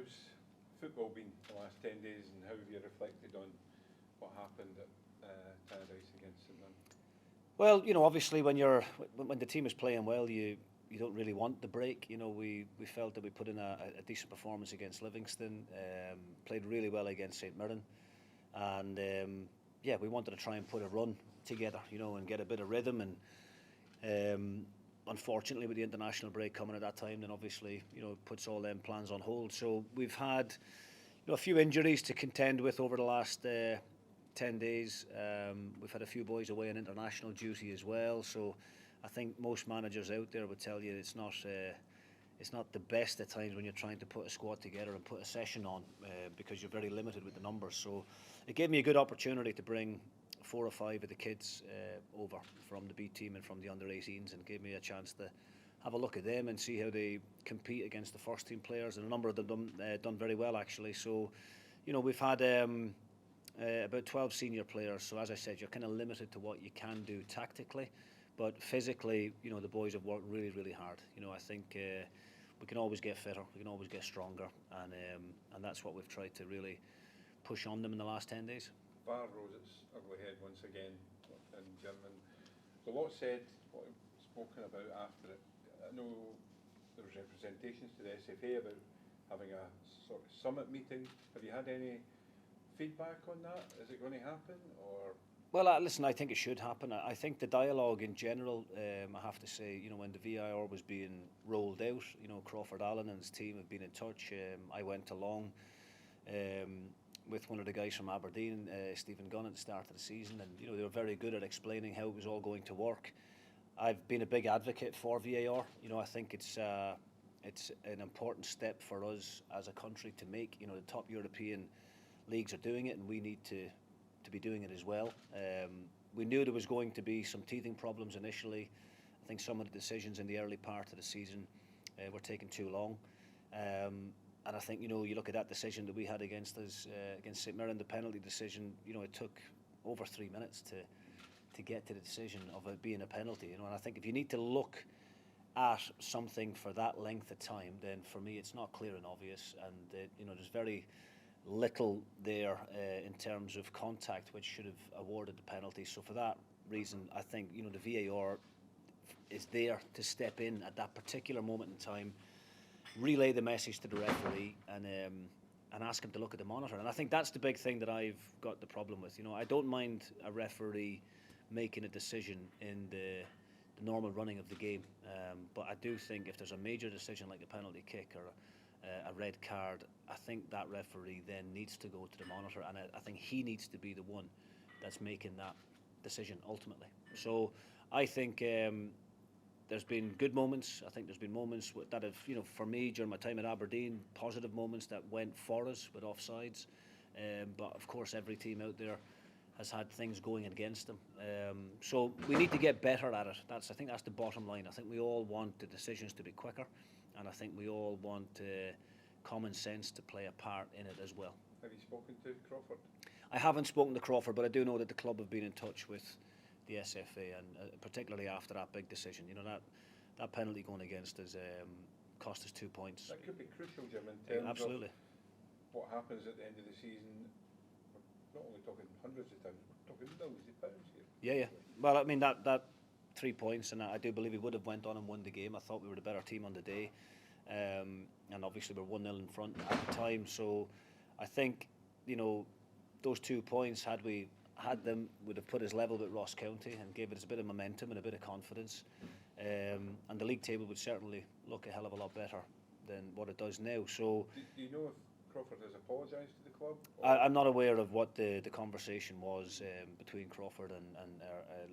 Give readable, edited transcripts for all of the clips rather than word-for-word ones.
how's football been the last 10 days, and how have you reflected on what happened at Tannadice against St Mirren? Well, obviously when the team is playing well, you don't really want the break. We felt that we put in a decent performance against Livingston, played really well against St Mirren, and we wanted to try and put a run together, and get a bit of rhythm. And unfortunately, with the international break coming at that time, then obviously puts all them plans on hold. So we've had a few injuries to contend with over the last 10 days. We've had a few boys away on international duty as well. So I think most managers out there would tell you it's not the best at times when you're trying to put a squad together and put a session on, because you're very limited with the numbers. So it gave me a good opportunity to bring 4 or 5 of the kids over from the B team and from the under-18s, and gave me a chance to have a look at them and see how they compete against the first team players, and a number of them done very well actually. So we've had about 12 senior players, so as I said, you're kind of limited to what you can do tactically, but physically the boys have worked really, really hard. I think we can always get fitter, we can always get stronger, and that's what we've tried to really push on them in the last 10 days. VAR rose its ugly head once again in German. The lot said, what was spoken about after it. I know there was representations to the SFA about having a sort of summit meeting. Have you had any feedback on that? Is it going to happen, or? Well, listen, I think it should happen. I think the dialogue in general, I have to say, when the VIR was being rolled out, Crawford Allen and his team have been in touch. I went along with one of the guys from Aberdeen, Stephen Gunn, at the start of the season, and they were very good at explaining how it was all going to work. I've been a big advocate for VAR. I think it's an important step for us as a country to make. The top European leagues are doing it, and we need to be doing it as well. We knew there was going to be some teething problems initially. I think some of the decisions in the early part of the season were taking too long. And I think, you look at that decision that we had against us, against St Mirren, the penalty decision, it took over 3 minutes to get to the decision of it being a penalty. And I think if you need to look at something for that length of time, then for me it's not clear and obvious, and there's very little there in terms of contact which should have awarded the penalty. So for that reason, I think the VAR is there to step in at that particular moment in time, relay the message to the referee, and ask him to look at the monitor. And I think that's the big thing that I've got the problem with. I don't mind a referee making a decision in the normal running of the game, but I do think if there's a major decision like a penalty kick or a red card, I think that referee then needs to go to the monitor, and I think he needs to be the one that's making that decision ultimately. So I think there's been good moments. I think there's been moments that have, for me, during my time at Aberdeen, positive moments that went for us with offsides. But of course, every team out there has had things going against them. So we need to get better at it. I think that's the bottom line. I think we all want the decisions to be quicker, and I think we all want common sense to play a part in it as well. Have you spoken to Crawford? I haven't spoken to Crawford, but I do know that the club have been in touch with the SFA, and particularly after that big decision, that penalty going against us cost us 2 points. That could be crucial, Jim, in terms Absolutely. of what happens at the end of the season. We're not only talking hundreds of pounds, we're talking millions of pounds here. Yeah. Well, I mean, that 3 points, and I do believe we would have went on and won the game. I thought we were the better team on the day, and obviously we're 1-0 in front at the time. So I think those 2 points, had we had them, would have put us level with Ross County and gave us a bit of momentum and a bit of confidence, and the league table would certainly look a hell of a lot better than what it does now. So do you know if Crawford has apologised to the club? I'm not aware of what the conversation was between Crawford and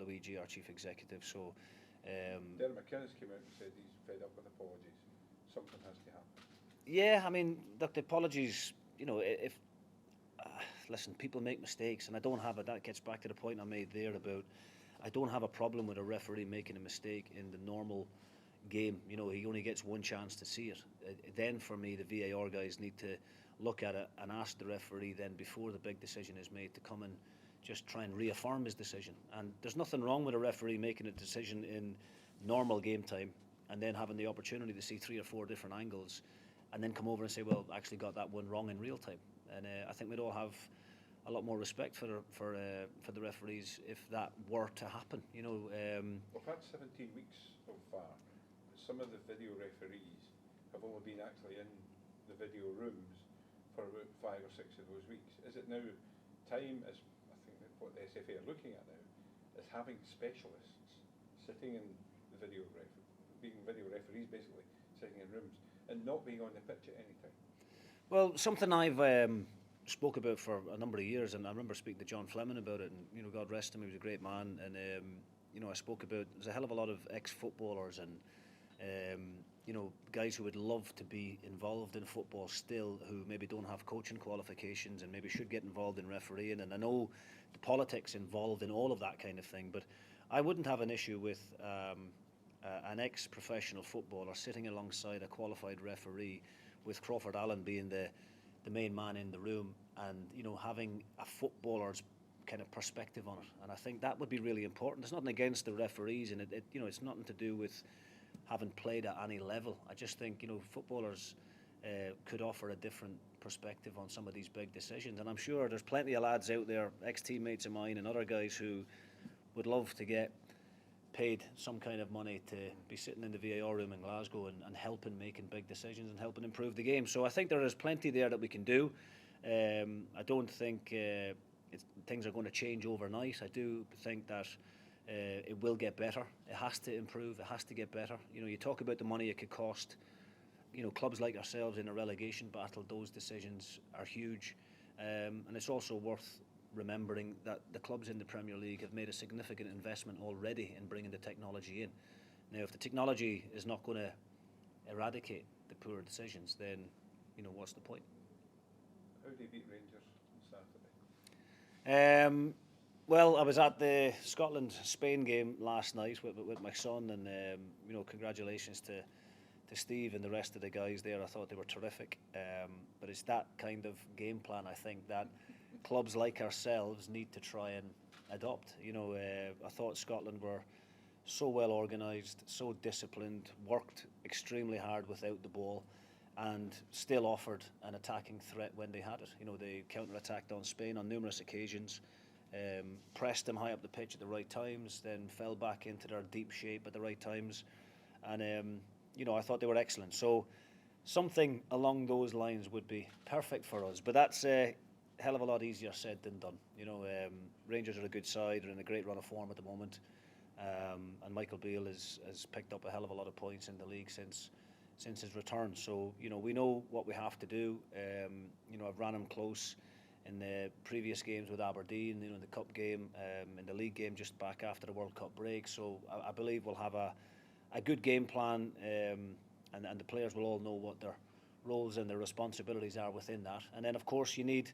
Luigi, our chief executive. So Derek McInnes came out and said he's fed up with apologies. Something has to happen. Yeah, I mean, look, the apologies, if listen, people make mistakes, and I don't have it. That gets back to the point I made there about I don't have a problem with a referee making a mistake in the normal game. He only gets one chance to see it. Then for me, the VAR guys need to look at it and ask the referee then, before the big decision is made, to come and just try and reaffirm his decision. And there's nothing wrong with a referee making a decision in normal game time and then having the opportunity to see 3 or 4 different angles and then come over and say, well, actually got that one wrong in real time. And I think we'd all have a lot more respect for the referees if that were to happen. We've had 17 weeks so far. Some of the video referees have only been actually in the video rooms for about 5 or 6 of those weeks. Is it now time, as I think that what the SFA are looking at now, is having specialists sitting in the being video referees basically, sitting in rooms and not being on the pitch at any time? Well, something I've spoke about for a number of years, and I remember speaking to John Fleming about it, and God rest him, he was a great man, and I spoke about there's a hell of a lot of ex-footballers and guys who would love to be involved in football still, who maybe don't have coaching qualifications and maybe should get involved in refereeing. And I know the politics involved in all of that kind of thing, but I wouldn't have an issue with an ex-professional footballer sitting alongside a qualified referee, with Crawford Allen being the main man in the room, and having a footballer's kind of perspective on it. And I think that would be really important. There's nothing against the referees, and it's nothing to do with having played at any level. I just think footballers could offer a different perspective on some of these big decisions, and I'm sure there's plenty of lads out there, ex-teammates of mine and other guys, who would love to get paid some kind of money to be sitting in the VAR room in Glasgow and helping making big decisions and helping improve the game. So I think there is plenty there that we can do. I don't think things are going to change overnight. I do think that it will get better. It has to improve. It has to get better. You talk about the money it could cost. Clubs like ourselves in a relegation battle, those decisions are huge. And it's also worth remembering that the clubs in the Premier League have made a significant investment already in bringing the technology in. Now, if the technology is not going to eradicate the poor decisions, then what's the point? How do you beat Rangers on Saturday? Well, I was at the Scotland-Spain game last night with my son, and congratulations to Steve and the rest of the guys there. I thought they were terrific. But it's that kind of game plan, I think, that clubs like ourselves need to try and adopt. I thought Scotland were so well organised, so disciplined, worked extremely hard without the ball, and still offered an attacking threat when they had it. They counter-attacked on Spain on numerous occasions, pressed them high up the pitch at the right times, then fell back into their deep shape at the right times, and I thought they were excellent. So something along those lines would be perfect for us, but that's a hell of a lot easier said than done. Rangers are a good side, they're in a great run of form at the moment, and Michael Beale has picked up a hell of a lot of points in the league since his return. So we know what we have to do. I've ran him close in the previous games with Aberdeen, in the cup game, in the league game just back after the World Cup break. So I believe we'll have a good game plan, and the players will all know what their roles and their responsibilities are within that. And then, of course, you need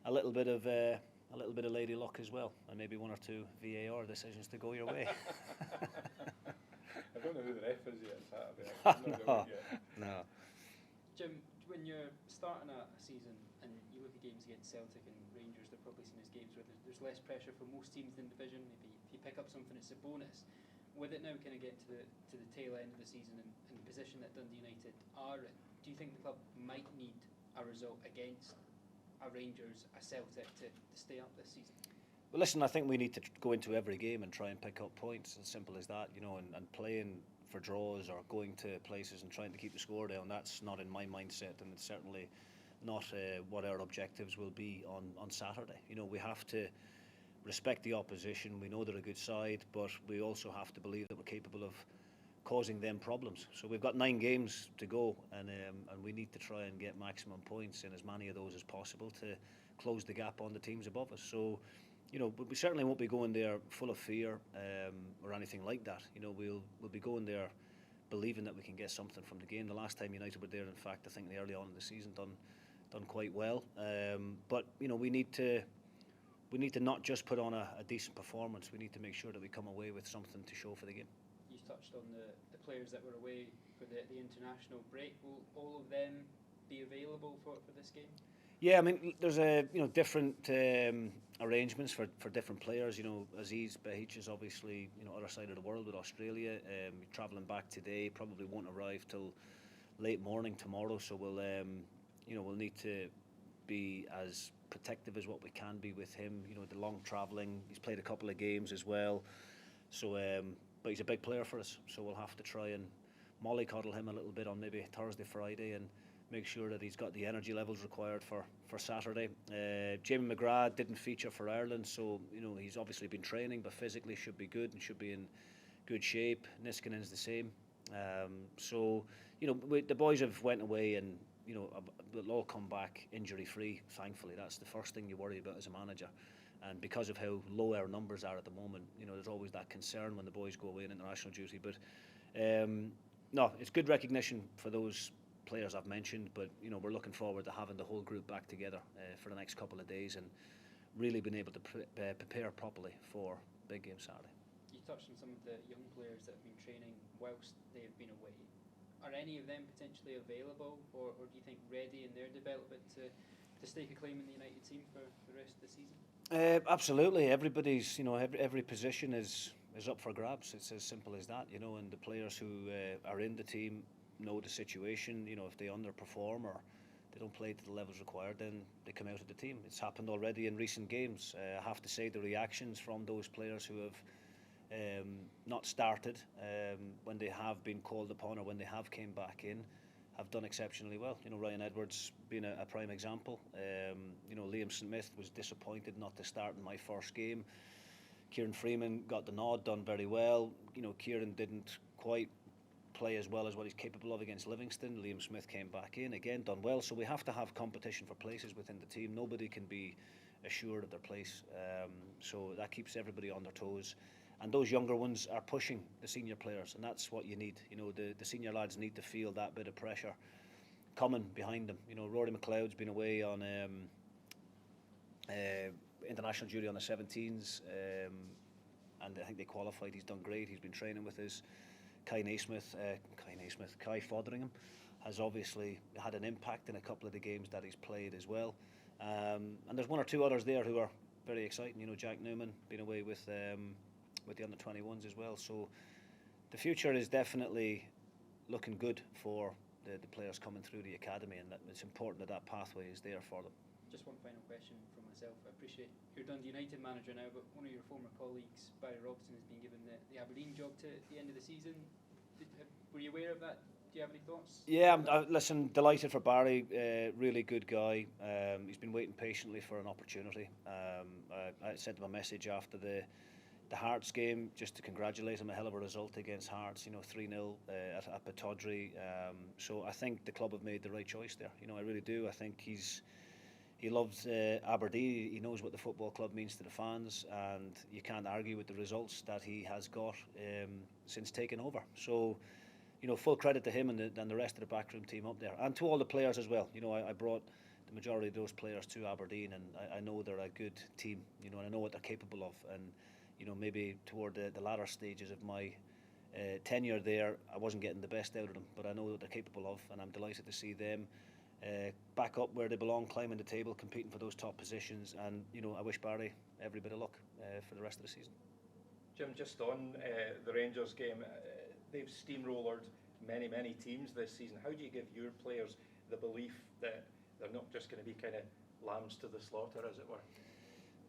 a little bit of lady luck as well, and maybe 1 or 2 VAR decisions to go your way. I don't know who the ref is yet Saturday. No. Jim, when you're starting a season and you look at games against Celtic and Rangers, they're probably seen as games where there's less pressure for most teams in the division. Maybe if you pick up something, it's a bonus. With it now kind of getting to the tail end of the season and the position that Dundee United are in, do you think the club might need a result against a Rangers, a Celtic to stay up this season? Well, listen, I think we need to go into every game and try and pick up points, as simple as that, and playing for draws or going to places and trying to keep the score down. That's not in my mindset, and it's certainly not what our objectives will be on Saturday. We have to respect the opposition. We know they're a good side, but we also have to believe that we're capable of causing them problems. So we've got 9 games to go, and we need to try and get maximum points in as many of those as possible to close the gap on the teams above us. So, we certainly won't be going there full of fear or anything like that. We'll be going there believing that we can get something from the game. The last time United were there, in fact, I think early on in the season done quite well. But we need to not just put on a decent performance. We need to make sure that we come away with something to show for the game. You touched on the players that were away for the international break. Will all of them be available for this game? Yeah, I mean, there's different arrangements for different players. Aziz Behich is obviously other side of the world with Australia. Travelling back today, probably won't arrive till late morning tomorrow, so we'll we'll need to be as protective as what we can be with him. The long travelling, he's played a couple of games as well, so but he's a big player for us, so we'll have to try and mollycoddle him a little bit on maybe Thursday, Friday, and make sure that he's got the energy levels required for Saturday. Jamie McGrath didn't feature for Ireland, so he's obviously been training, but physically should be good and should be in good shape. Niskanen's the same. So the boys have went away, and they'll all come back injury free. Thankfully, that's the first thing you worry about as a manager. And because of how low our numbers are at the moment, there's always that concern when the boys go away on international duty. But no, it's good recognition for those players I've mentioned, but we're looking forward to having the whole group back together for the next couple of days and really being able to prepare properly for big game Saturday. You touched on some of the young players that have been training whilst they have been away. Are any of them potentially available, or do you think ready in their development to stake a claim in the United team for the rest of the season? Absolutely. Everybody's, every position is up for grabs. It's as simple as that, and the players who are in the team know the situation. If they underperform or they don't play to the levels required, then they come out of the team. It's happened already in recent games. I have to say the reactions from those players who have not started when they have been called upon or when they have came back in have done exceptionally well. Ryan Edwards being a prime example. Liam Smith was disappointed not to start in my first game. Kieran Freeman got the nod, done very well. Kieran didn't quite play as well as what he's capable of against Livingston. Liam Smith came back in, again done well. So we have to have competition for places within the team. Nobody can be assured of their place. So that keeps everybody on their toes. And those younger ones are pushing the senior players, and that's what you need. The senior lads need to feel that bit of pressure coming behind them. Rory McLeod's been away on international duty on the 17s, and I think they qualified. He's done great. He's been training with us. Kai Fotheringham has obviously had an impact in a couple of the games that he's played as well. And there's one or two others there who are very exciting. Jack Newman been away with the under-21s as well. So the future is definitely looking good for the players coming through the academy, and it's important that pathway is there for them. Just one final question from myself. I appreciate you're Dundee United manager now, but one of your former colleagues, Barry Robson, has been given the Aberdeen job to the end of the season. Were you aware of that? Do you have any thoughts? Yeah, listen, delighted for Barry. Really good guy. He's been waiting patiently for an opportunity. I sent him a message after the Hearts game just to congratulate him. A hell of a result against Hearts, 3-0 at Pittodrie. So I think the club have made the right choice there. I really do. I think he loves Aberdeen. He knows what the football club means to the fans, and you can't argue with the results that he has got since taking over. So, full credit to him and the rest of the backroom team up there, and to all the players as well. I brought the majority of those players to Aberdeen, and I know they're a good team. And I know what they're capable of. And maybe toward the latter stages of my tenure there, I wasn't getting the best out of them, but I know what they're capable of, and I'm delighted to see them back up where they belong, climbing the table, competing for those top positions. And I wish Barry every bit of luck for the rest of the season. Jim, just on the Rangers game, they've steamrollered many teams this season. How do you give your players the belief that they're not just going to be kind of lambs to the slaughter, as it were?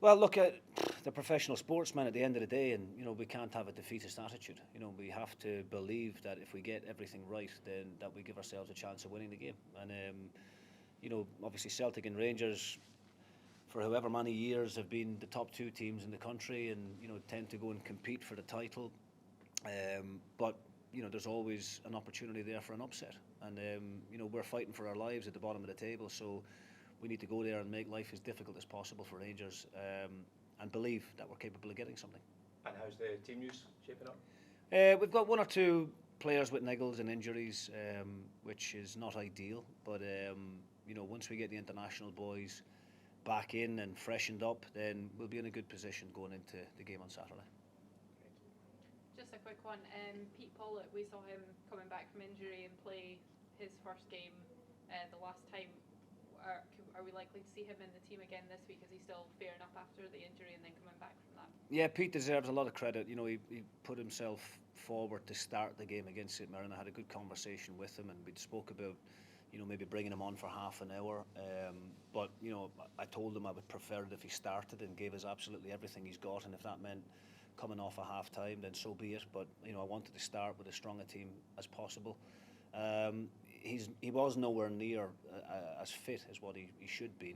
Well, look, at the professional sportsman at the end of the day, and we can't have a defeatist attitude. We have to believe that if we get everything right, then that we give ourselves a chance of winning the game. And obviously Celtic and Rangers, for however many years, have been the top two teams in the country, and tend to go and compete for the title. But there's always an opportunity there for an upset, and we're fighting for our lives at the bottom of the table. So we need to go there and make life as difficult as possible for Rangers, and believe that we're capable of getting something. And how's the team news shaping up? We've got one or two players with niggles and injuries, which is not ideal. But once we get the international boys back in and freshened up, then we'll be in a good position going into the game on Saturday. Just a quick one. Pete Pollock, we saw him coming back from injury and play his first game the last time. Are we likely to see him in the team again this week? Is he still faring up after the injury and then coming back from that? Yeah, Pete deserves a lot of credit. You know, he put himself forward to start the game against St Mirren. I had a good conversation with him, and we spoke about, you know, maybe bringing him on for half an hour. But, you know, I told him I would prefer it if he started and gave us absolutely everything he's got, and if that meant coming off a half time, then so be it. But, you know, I wanted to start with as strong a team as possible. He was nowhere near as fit as what he should be,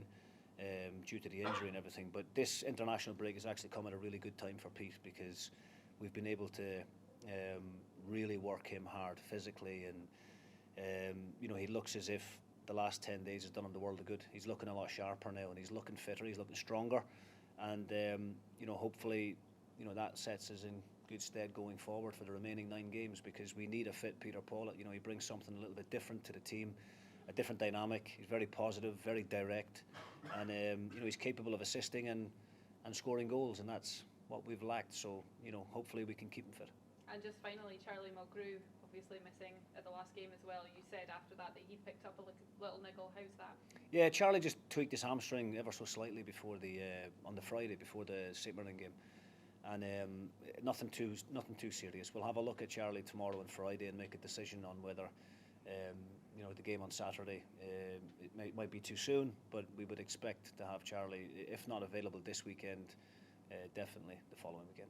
due to the injury and everything. But this international break has actually come at a really good time for Pete, because we've been able to really work him hard physically, and you know, he looks as if the last 10 days has done him the world of good. He's looking a lot sharper now, and he's looking fitter, he's looking stronger, and you know, hopefully, you know, that sets us in good stead going forward for the remaining 9 games, because we need a fit Peter Pawlett. You know, he brings something a little bit different to the team, a different dynamic. He's very positive, very direct, and you know, he's capable of assisting and scoring goals, and that's what we've lacked. So, you know, hopefully we can keep him fit. And just finally, Charlie Mulgrew, obviously missing at the last game as well. You said after that he picked up a little niggle. How's that? Yeah, Charlie just tweaked his hamstring ever so slightly before the on the Friday before the St Mirren game, and nothing too serious. We'll have a look at Charlie tomorrow and Friday and make a decision on whether you know, the game on Saturday, it might be too soon, but we would expect to have Charlie, if not available this weekend, definitely the following weekend.